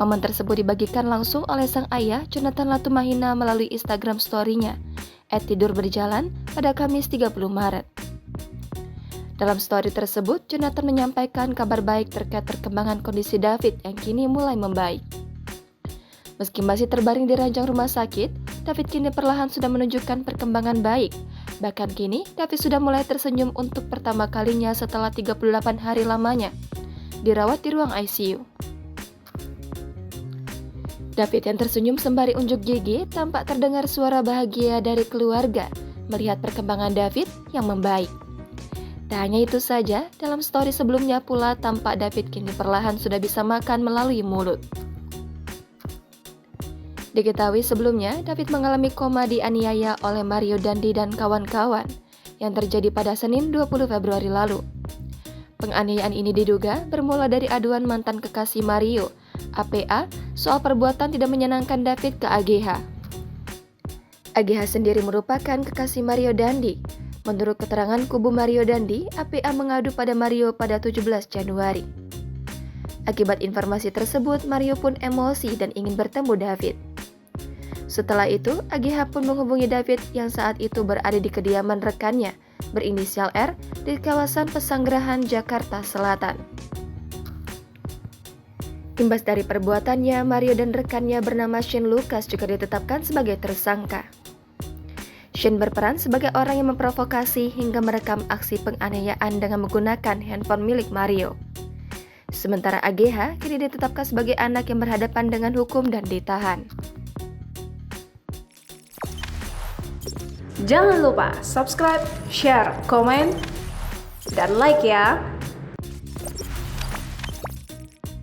Momen tersebut dibagikan langsung oleh sang ayah, Jonathan Latumahina, melalui Instagram story-nya @tidurberjalan pada Kamis 30 Maret. Dalam story tersebut, Jonathan menyampaikan kabar baik terkait perkembangan kondisi David yang kini mulai membaik. Meski masih terbaring di ranjang rumah sakit, David kini perlahan sudah menunjukkan perkembangan baik. Bahkan kini, David sudah mulai tersenyum untuk pertama kalinya setelah 38 hari lamanya dirawat di ruang ICU. David yang tersenyum sembari unjuk gigi tampak terdengar suara bahagia dari keluarga melihat perkembangan David yang membaik. Tak hanya itu saja, dalam story sebelumnya pula tampak David kini perlahan sudah bisa makan melalui mulut. Diketahui sebelumnya, David mengalami koma dianiaya oleh Mario Dandi dan kawan-kawan yang terjadi pada Senin 20 Februari lalu. Penganiayaan ini diduga bermula dari aduan mantan kekasih Mario, APA, soal perbuatan tidak menyenangkan David ke AGH. AGH sendiri merupakan kekasih Mario Dandi. Menurut keterangan kubu Mario Dandi, APA mengadu pada Mario pada 17 Januari. Akibat informasi tersebut, Mario pun emosi dan ingin bertemu David. Setelah itu, AGH pun menghubungi David yang saat itu berada di kediaman rekannya, berinisial R, di kawasan Pesanggerahan, Jakarta Selatan. Imbas dari perbuatannya, Mario dan rekannya bernama Shane Lucas juga ditetapkan sebagai tersangka. Shane berperan sebagai orang yang memprovokasi hingga merekam aksi penganiayaan dengan menggunakan handphone milik Mario. Sementara AGH kini ditetapkan sebagai anak yang berhadapan dengan hukum dan ditahan. Jangan lupa subscribe, share, komen, dan like ya!